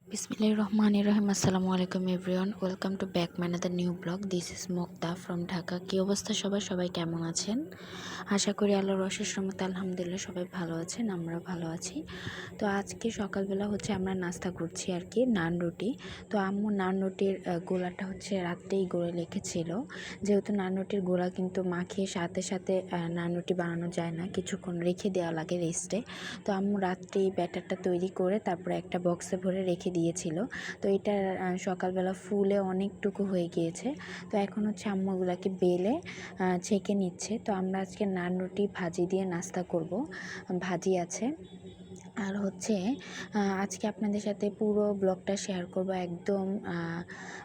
Bismillahirrahmanirrahim. Assalamu alaikum everyone. Welcome to back my another new blog. This is Mokta from Dhaka. কি অবস্থা সবাই কেমন আছেন? আশা করি আল্লাহর অশেষ রহমতে আলহামদুলিল্লাহ সবাই ভালো আছেন, আমরা ভালো আছি। তো আজকে সকালবেলা আমরা নাস্তা করছি আর কি, নান রুটি। তো আম্মু নান রুটির গোলাটা রাত্রেই গড়ে রেখেছিল। যেহেতু নান রুটির গোলা কিন্তু মাখিয়ে সাথে সাথে নান রুটি বানানো যায় না, কিছুক্ষণ রেখে দেওয়া লাগে রেস্টে। তো আম্মু রাত্রেই ব্যাটারটা তৈরি করে তারপরে একটা বক্সে ভরে রেখে দিয়েছিল। তো এটা সকালবেলা ফুলে অনেকটুকু হয়ে গিয়েছে। তো এখন আম্মু এগুলাকে বেলে ছেঁকে নিচ্ছে। তো আমরা আজকে নান রুটি ভাজি দিয়ে নাস্তা করব, ভাজি আছে। আর আজকে আপনাদের সাথে পুরো ব্লগটা শেয়ার করব, একদম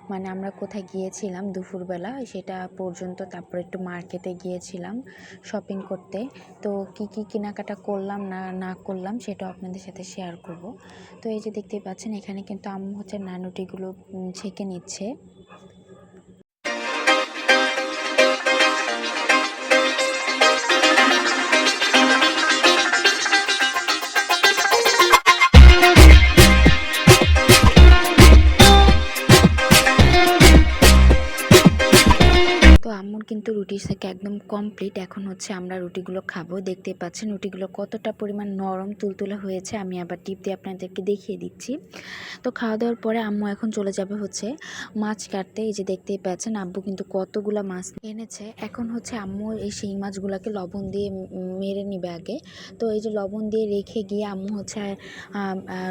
মানে আমরা কোথায় গিয়েছিলাম দুপুরবেলা সেটা পর্যন্ত, তারপর একটু মার্কেটে গিয়েছিলাম শপিং করতে। তো কি কি কেনাকাটা করলাম না করলাম সেটাও আপনাদের সাথে শেয়ার করব। তো এই যে দেখতেই পাচ্ছেন এখানে কিন্তু আম্মু নান রুটিগুলো ছেঁকে নিচ্ছে। আম্মুর কিন্তু রুটি সেকা একদম কমপ্লিট। এখন আমরা রুটিগুলো খাবো। দেখতে পাচ্ছেন রুটিগুলো কতটা পরিমাণ নরম তুলতুলে হয়েছে, আমি আবার টিপ দিয়ে আপনাদেরকে দেখিয়ে দিচ্ছি। তো খাওয়া দাওয়ার পরে আম্মু এখন চলে যাবে মাছ কাটতে। এই যে দেখতেই পাচ্ছেন আব্বু কিন্তু কতগুলা মাছ এনেছে। এখন আম্মু এই সেই মাছগুলোকে লবণ দিয়ে মেরে নিবে আগে। তো এই যে লবণ দিয়ে রেখে গিয়ে আম্মু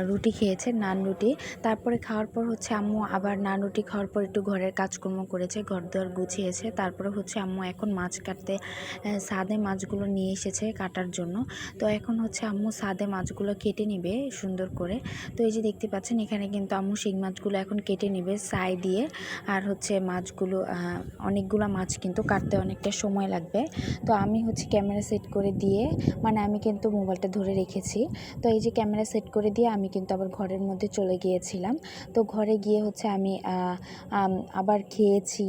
রুটি খেয়েছে, নান রুটি। তারপরে খাওয়ার পর আম্মু আবার নান রুটি খাওয়ার পর একটু ঘরের কাজকর্ম করেছে, ঘর দোয়ার গুছিয়েছে। তারপরে আম্মু এখন মাছ কাটতে সাদে মাছগুলো নিয়ে এসেছে কাটার জন্য। তো এখন আম্মু সাদে মাছগুলো কেটে নিবে সুন্দর করে। তো এই যে দেখতে পাচ্ছেন এখানে কিন্তু আম্মু শিং মাছগুলো এখন কেটে নিবে ছাই দিয়ে। আর মাছগুলো অনেকগুলো মাছ কিন্তু কাটতে অনেকটা সময় লাগবে। তো আমি ক্যামেরা সেট করে দিয়ে, মানে আমি কিন্তু মোবাইলটা ধরে রেখেছি। তো এই যে ক্যামেরা সেট করে দিয়ে আমি কিন্তু আবার ঘরের মধ্যে চলে গিয়েছিলাম। তো ঘরে গিয়ে আমি আবার খেয়েছি।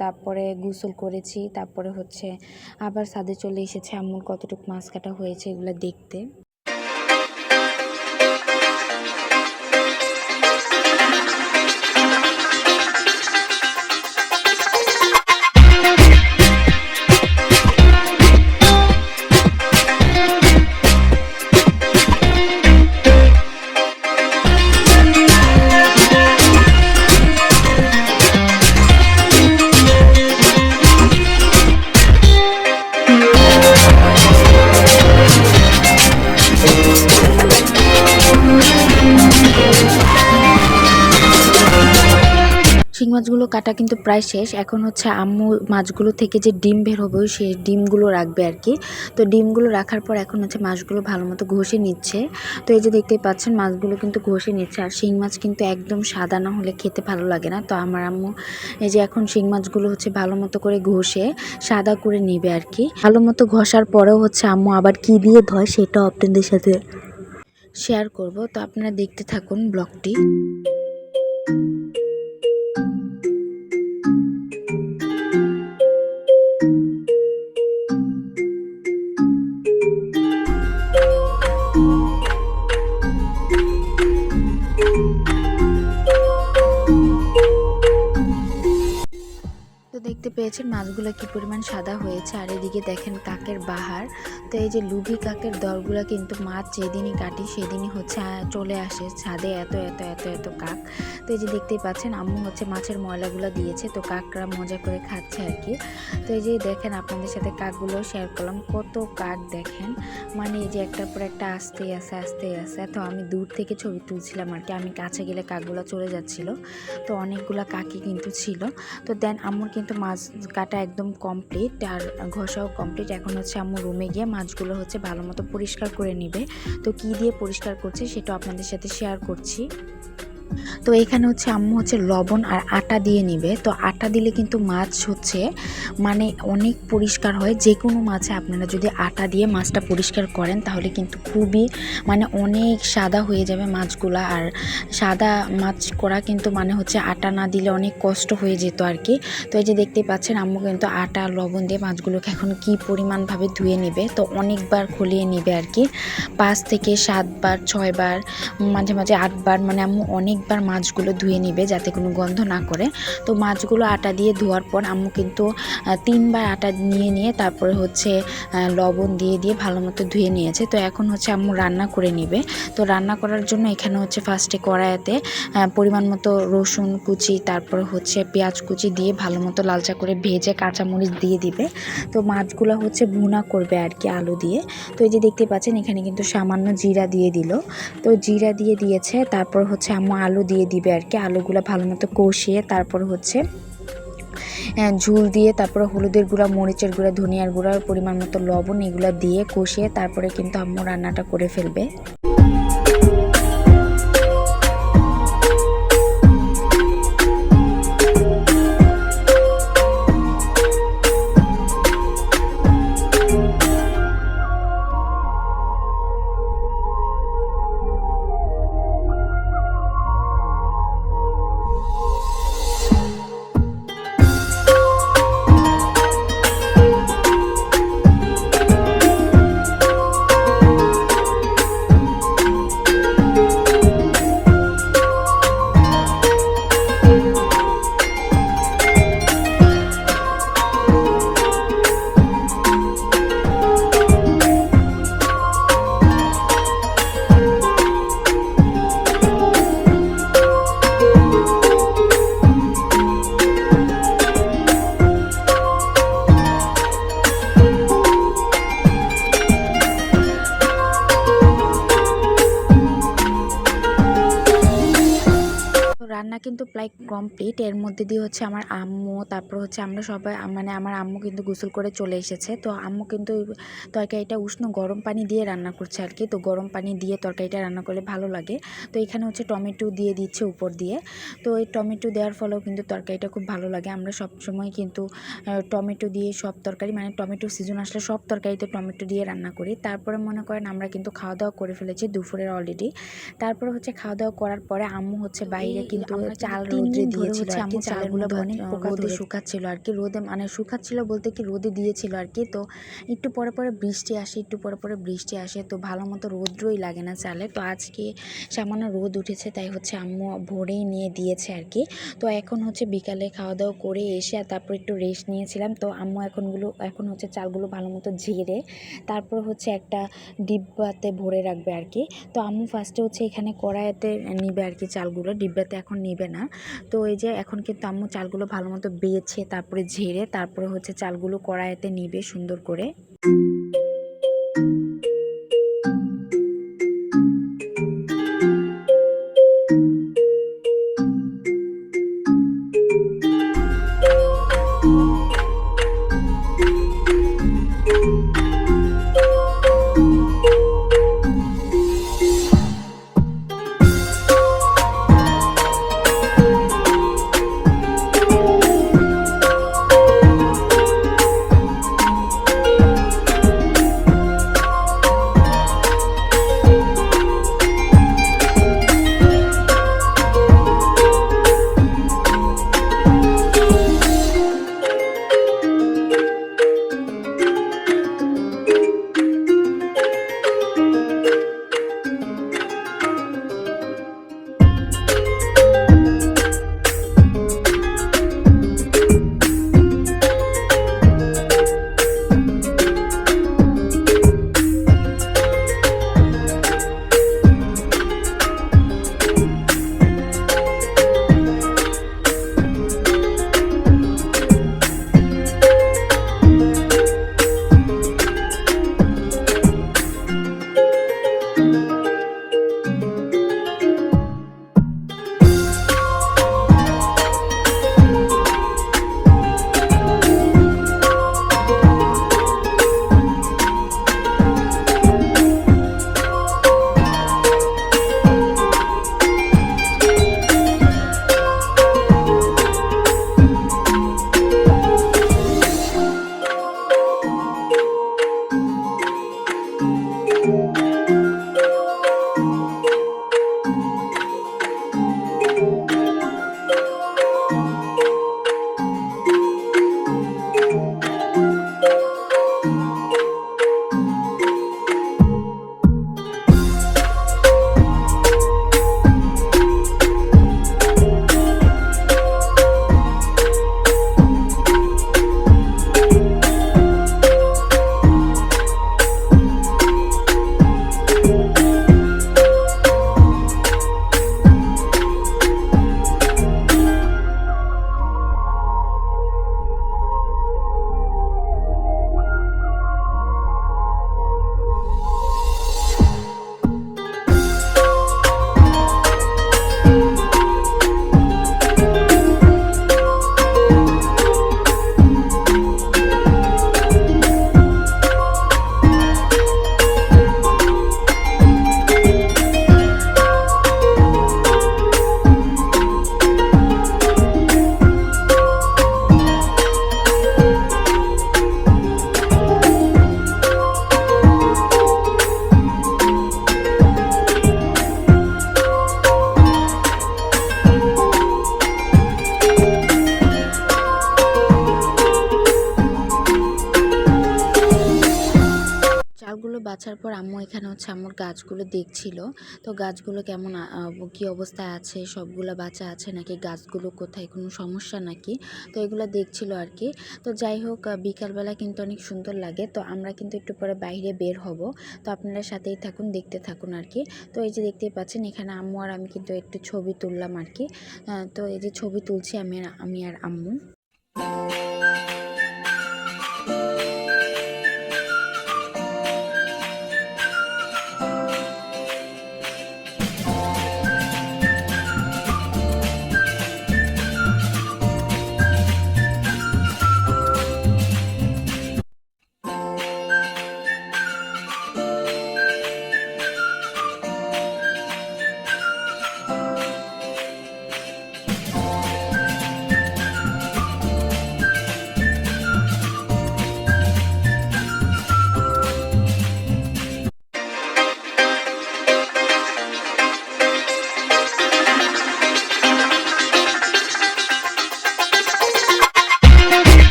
তারপরে গোসল করেছি। তারপরে আবার ছাদে চলে এসেছে আম্মুর কতটুকু মাছ কাটা হয়েছে এগুলো দেখতে। শিং মাছগুলো কাটা কিন্তু প্রায় শেষ। এখন আম্মু মাছগুলো থেকে যে ডিম বের হবে সেই ডিমগুলো রাখবে আর কি। তো ডিমগুলো রাখার পর এখন মাছগুলো ভালো মতো ঘষে নিচ্ছে। তো এই যে দেখতে পাচ্ছেন মাছগুলো কিন্তু ঘষে নিচ্ছে। আর শিং মাছ কিন্তু একদম সাদা না হলে খেতে ভালো লাগে না। তো আমার আম্মু এই যে এখন শিং মাছগুলো ভালো মতো করে ঘষে সাদা করে নিবে আর কি। ভালো মতো ঘষার পরেও আম্মু আবার কি দিয়ে ধয় সেটাও আপনাদের সাথে শেয়ার করব। তো আপনারা দেখতে থাকুন ব্লগটি। দেখতে পেয়েছেন মাছগুলো কি পরিমাণ সাদা হয়েছে। আর এদিকে দেখেন কাকের বাহার। তো এই যে লুভি কাকের দলগুলো কিন্তু মাছ যেদিনই কাটি সেদিনই চলে আসে ছাদে, এত এত এত এত কাক। তো এই যে দেখতেই পাচ্ছেন আম্মু মাছের ময়লাগুলো দিয়েছে। তো কাকরা মজা করে খাচ্ছে আর কি। তো এই যে দেখেন আপনাদের সাথে কাকগুলো শেয়ার করলাম, কত কাক দেখেন, মানে এই যে একটার পর একটা আসতেই আছে। তো আমি দূর থেকে ছবি তুলছিলাম আর কি, আমি কাছে গেলে কাকগুলো চলে যাচ্ছিল। তো অনেকগুলা কাকই কিন্তু ছিল। তো দেন আম্মুর কিন্তু মাছ কাটা একদম কমপ্লিট আর ঘষাও কমপ্লিট। এখন আম্মু রুমে গিয়ে মাছগুলো ভালো মতো পরিষ্কার করে নিবে। তো কি দিয়ে পরিষ্কার করছে সেটা আপনাদের সাথে শেয়ার করছি। তো এখানে হচ্ছে আম্মু হচ্ছে লবণ আর আটা দিয়ে নিবে। তো আটা দিলে কিন্তু মাছ হচ্ছে মানে অনেক পরিষ্কার হয়। যে কোনো মাছে আপনারা যদি আটা দিয়ে মাছটা পরিষ্কার করেন তাহলে কিন্তু খুবই মানে অনেক সাদা হয়ে যাবে মাছগুলা। আর সাদা মাছ করা কিন্তু মানে হচ্ছে আটা না দিলে অনেক কষ্ট হয়ে যেত আর কি। তো এই যে দেখতেই পাচ্ছেন আম্মু কিন্তু আটা লবণ দিয়ে মাছগুলোকে এখন কি পরিমাণভাবে ধুয়ে নেবে। তো অনেকবার খলিয়ে নেবে আর কি, 5 থেকে 7 বার 6 বার, মাঝে মাঝে 8 বার, মানে আম্মু অনেকবার মাছগুলো ধুয়ে নেবে যাতে কোনো গন্ধ না করে। তো মাছগুলো আটা দিয়ে ধোয়ার পর আম্মু কিন্তু 3 বার আটা নিয়ে তারপরে হচ্ছে লবণ দিয়ে ভালো মতো ধুয়ে নিয়েছে। তো এখন হচ্ছে আম্মু রান্না করে নেবে। তো রান্না করার জন্য এখানে হচ্ছে ফার্স্টে কড়াইতে পরিমাণ মতো রসুন কুচি, তারপরে হচ্ছে পেঁয়াজ কুচি দিয়ে ভালো মতো লালচা করে ভেজে কাঁচামরিচ দিয়ে দিবে। তো মাছগুলো হচ্ছে ভুনা করবে আর কি আলু দিয়ে। তো এই যে দেখতে পাচ্ছেন এখানে কিন্তু সামান্য জিরা দিয়ে দিল। তো জিরা দিয়ে দিয়েছে, তারপর হচ্ছে আম্মু আলু দিয়ে দিবে আর কি। আলুগুলো ভালো মতো কষিয়ে তারপর হচ্ছে ঝোল দিয়ে, তারপরে হলুদের গুঁড়া, মরিচের গুঁড়া, ধনিয়ার গুঁড়ার পরিমাণ মতো লবণ এগুলো দিয়ে কষিয়ে তারপরে কিন্তু আম্মু রান্নাটা করে ফেলবে। রান্না কিন্তু প্রায় কমপ্লিট। এর মধ্যে দিয়ে হচ্ছে আমার আম্মু, তারপর হচ্ছে আমরা সবাই, মানে আমার আম্মু কিন্তু গোসল করে চলে এসেছে। তো আম্মু কিন্তু তরকারিটা উষ্ণ গরম পানি দিয়ে রান্না করছে আর কি। তো গরম পানি দিয়ে তরকারিটা রান্না করলে ভালো লাগে। তো এখানে হচ্ছে টমেটো দিয়ে দিচ্ছে উপর দিয়ে। তো এই টমেটো দেওয়ার ফলেও কিন্তু তরকারিটা খুব ভালো লাগে। আমরা সবসময় কিন্তু টমেটো দিয়ে সব তরকারি, মানে টমেটো সিজন আসলে সব তরকারিতে টমেটো দিয়ে রান্না করি। তারপরে মনে করেন আমরা কিন্তু খাওয়া দাওয়া করে ফেলেছি দুপুরের অলরেডি। তারপরে হচ্ছে খাওয়া দাওয়া করার পরে আম্মু হচ্ছে বাইরে কিন্তু চাল রোদে দিয়েছিল আর কি। চালগুলো অনেক রোদে শুকাচ্ছিল আর কি। রোদে মানে শুকাচ্ছিল বলতে কি রোদে দিয়েছিল আর কি। তো একটু পরে পরে বৃষ্টি আসে, একটু পরে পরে বৃষ্টি আসে, তো ভালো মতো রোদ্রই লাগে না চালে। তো আজকে সামান্য রোদ উঠেছে তাই হচ্ছে আম্মু ভোরেই নিয়ে দিয়েছে আর কি। তো এখন হচ্ছে বিকালে খাওয়া দাওয়া করে এসে আর তারপর একটু রেস্ট নিয়েছিলাম। তো আম্মু এখন হচ্ছে চালগুলো ভালো মতো ঝেড়ে তারপর হচ্ছে একটা ডিব্বাতে ভরে রাখবে আর কি। তো আম্মু ফার্স্টে হচ্ছে এখানে কড়াইতে নিবে আর কি চালগুলো, ডিব্বাতে এখন নিবে না। তো এই যে এখন কিন্তু আম্মু চালগুলো ভালো মতো বেছে তারপরে ঝেড়ে তারপরে হচ্ছে চালগুলো কড়াইতে নিবে সুন্দর করে। বাছার পর আম্মু এখানে হচ্ছে আম্মুর গাছগুলো দেখছিল। তো গাছগুলো কেমন কী অবস্থায় আছে, সবগুলো বাঁচা আছে নাকি, গাছগুলো কোথায় কোনো সমস্যা নাকি, তো এগুলো দেখছিল আর কি। তো যাই হোক, বিকালবেলা কিন্তু অনেক সুন্দর লাগে। তো আমরা কিন্তু একটু পরে বাইরে বের হব, তো আপনারা সাথেই থাকুন, দেখতে থাকুন আর কি। তো এই যে দেখতেই পাচ্ছেন এখানে আম্মু আর আমি কিন্তু একটু ছবি তুললাম আর কি। তো এই যে ছবি তুলছি আমি আর আম্মু।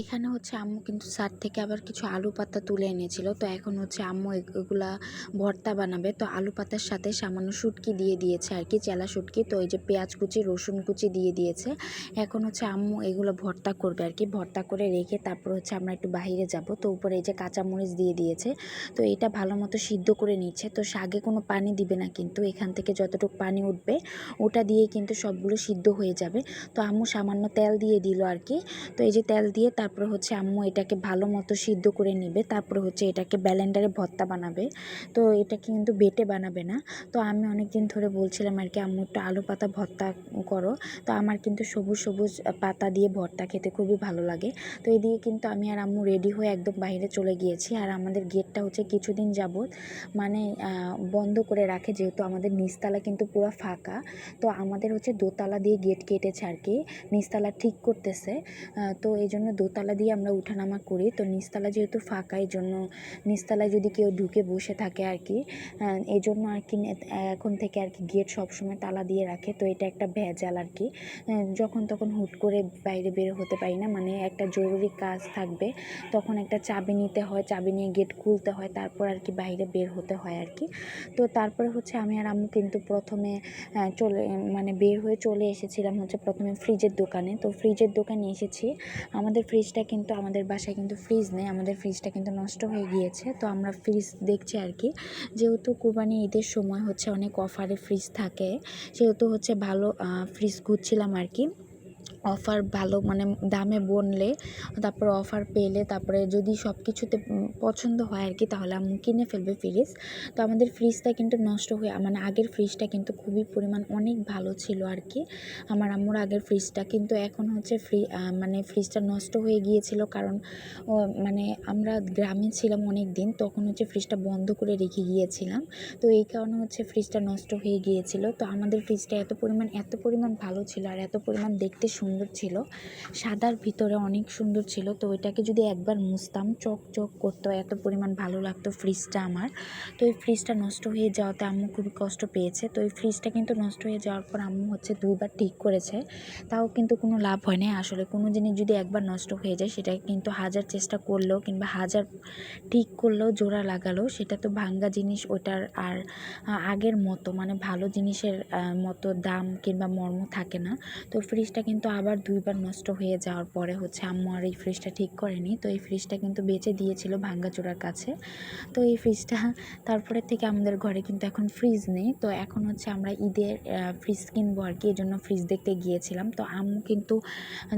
এখানে হচ্ছে আম্মু কিন্তু ছাদ থেকে আবার কিছু আলু পাতা তুলে এনেছিল। তো এখন হচ্ছে আম্মু এগুলা ভর্তা বানাবে। তো আলু পাতার সাথে সামান্য শুটকি দিয়ে দিয়েছে আর কি, চেলা শুটকি। তো এই যে পেঁয়াজ কুচি, রসুন কুচি দিয়ে দিয়েছে। এখন হচ্ছে আম্মু এগুলো ভর্তা করবে আর কি। ভর্তা করে রেখে তারপর হচ্ছে আমরা একটু বাইরে যাব। তো উপরে এই যে কাঁচামরিচ দিয়ে দিয়েছে। তো এটা ভালো মতো সিদ্ধ করে নিচ্ছে। তো শাকে কোনো পানি দিবে না, কিন্তু এখান থেকে যতটুকু পানি উঠবে ওটা দিয়েই কিন্তু সবগুলো সিদ্ধ হয়ে যাবে। তো আম্মু সামান্য তেল দিয়ে দিল আর কি। তো এই যে তেল দিয়ে তারপরে হচ্ছে আম্মু এটাকে ভালো মতো সিদ্ধ করে নিবে। তারপরে হচ্ছে এটাকে ব্লেন্ডারে ভর্তা বানাবে। তো এটাকে কিন্তু বেটে বানাবে না। তো আমি অনেক দিন ধরে বলছিলাম আর কি, আম্মু একটু আলু পাতা ভর্তা করো। তো আমার কিন্তু সবুজ সবুজ পাতা দিয়ে ভর্তা খেতে খুবই ভালো লাগে। তো এদিকে কিন্তু আমি আর আম্মু রেডি হয়ে একদম বাইরে চলে গিয়েছি। আর আমাদের গেটটা হচ্ছে কিছুদিন যাবত মানে বন্ধ করে রাখে, যেহেতু আমাদের নিচতলা কিন্তু পুরো ফাঁকা। তো আমাদের হচ্ছে দোতলা দিয়ে গেট কেটেছে আর কি, নিচতলা ঠিক করতেছে। তো এই জন্য দোতলা দিয়ে আমরা উঠানামা করি। তো নিচতলা যেহেতু ফাঁকা, এই জন্য নিচতলায় যদি কেউ ঢুকে বসে থাকে আর কি, এই জন্য আর কি এখন থেকে আর কি গেট সবসময় তালা দিয়ে রাখে। তো এটা একটা ভেজাল আর কি, যখন তখন হুট করে বাইরে বের হতে পারি না, মানে একটা জরুরি কাজ থাকবে তখন একটা চাবি নিতে হয়, চাবি নিয়ে গেট খুলতে হয়, তারপর আর কি বাইরে বের হতে হয় আর কি। তো তারপরে হচ্ছে আমি আর আম্মু কিন্তু প্রথমে বের হয়ে চলে এসেছিলাম হচ্ছে প্রথমে ফ্রিজের দোকানে। তো ফ্রিজের দোকানে এসেছি। আমাদের ফ্রিজটা কিন্তু, আমাদের বাসায় কিন্তু ফ্রিজ নেই, আমাদের ফ্রিজটা কিন্তু নষ্ট হয়ে গিয়েছে। তো আমরা ফ্রিজ দেখছি আর কি, যেহেতু কুরবানি ঈদের সময় হচ্ছে অনেক অফারে ফ্রিজ থাকে, সেহেতু হচ্ছে ভালো ফ্রিজ খুঁজছিলাম আর কি। অফার ভালো মানে দামে বনলে, তারপরে অফার পেলে, তারপরে যদি সব কিছুতে পছন্দ হয় আর কি, তাহলে আম্মু কিনে ফেলবে ফ্রিজ। তো আমাদের ফ্রিজটা কিন্তু নষ্ট হয়ে, মানে আগের ফ্রিজটা কিন্তু খুবই পরিমাণ অনেক ভালো ছিল আর কি, আমার আম্মুর আগের ফ্রিজটা। কিন্তু এখন হচ্ছে ফ্রিজটা নষ্ট হয়ে গিয়েছিল, কারণ মানে আমরা গ্রামে ছিলাম অনেক দিন, তখন হচ্ছে ফ্রিজটা বন্ধ করে রেখে গিয়েছিলাম। তো এই কারণে হচ্ছে ফ্রিজটা নষ্ট হয়ে গিয়েছিল। তো আমাদের ফ্রিজটা এত পরিমাণ ভালো ছিল, আর এত পরিমাণ দেখতে সুন্দর ছিল, সাদার ভিতরে অনেক সুন্দর ছিল। তো ওইটাকে যদি একবার মুছতাম চকচক করতো, এত পরিমাণ ভালো লাগতো ফ্রিজটা আমার। তো এই ফ্রিজটা নষ্ট হয়ে যাওয়াতে আম্মু খুবই কষ্ট পেয়েছে। তো এই ফ্রিজটা কিন্তু নষ্ট হয়ে যাওয়ার পর আম্মু হচ্ছে 2বার ঠিক করেছে, তাও কিন্তু কোনো লাভ হয় না। আসলে কোনো জিনিস যদি একবার নষ্ট হয়ে যায়, সেটা কিন্তু হাজার চেষ্টা করলেও কিংবা হাজার ঠিক করলেও, জোড়া লাগালেও, সেটা তো ভাঙ্গা জিনিস, ওটার আর আগের মতো মানে ভালো জিনিসের মতো দাম কিংবা মর্ম থাকে না। তো ফ্রিজটা কিন্তু আবার 2বার নষ্ট হয়ে যাওয়ার পরে হচ্ছে আম্মু আর এই ফ্রিজটা ঠিক করেনি। তো এই ফ্রিজটা কিন্তু বেচে দিয়েছিল ভাঙ্গাচোরার কাছে। তো এই ফ্রিজটা তারপরে থেকে আমাদের ঘরে কিন্তু এখন ফ্রিজ নেই। তো এখন হচ্ছে আমরা ঈদের ফ্রিজ কিনবো আর কি, এই জন্য ফ্রিজ দেখতে গিয়েছিলাম। তো আম্মু কিন্তু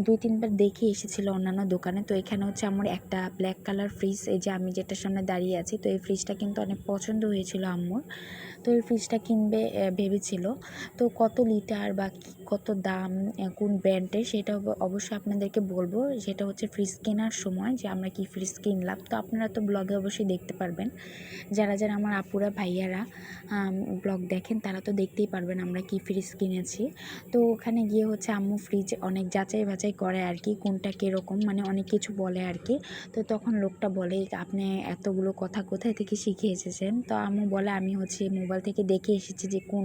2-3বার দেখে এসেছিলো অন্যান্য দোকানে। তো এখানে হচ্ছে আমার একটা ব্ল্যাক কালার ফ্রিজ, এই যে আমি যেটার সামনে দাঁড়িয়ে আছি, তো এই ফ্রিজটা কিন্তু অনেক পছন্দ হয়েছিল আম্মুর। তো এই ফ্রিজটা কিনবে ভেবেছিল। তো কত লিটার বা কত দাম, কোন ব্র্যান্ডের ঘটে সেটা অবশ্যই আপনাদেরকে বলবো। সেটা হচ্ছে ফ্রিজ কেনার সময় যে আমরা কি ফ্রিজ কিনলাম, তো আপনারা তো ব্লগে অবশ্যই দেখতে পারবেন। যারা যারা আমার আপুরা ভাইয়ারা ব্লগ দেখেন তারা তো দেখতেই পারবেন আমরা কি ফ্রিজ কিনেছি। তো ওখানে গিয়ে হচ্ছে আম্মু ফ্রিজ অনেক যাচাই বাছাই করে আর কি, কোনটা কীরকম, মানে অনেক কিছু বলে আর কি। তো তখন লোকটা বলে আপনি এতগুলো কথা কোথায় থেকে শিখে এসেছেন? তো আম্মু বলে আমি হচ্ছে মোবাইল থেকে দেখে এসেছি যে কোন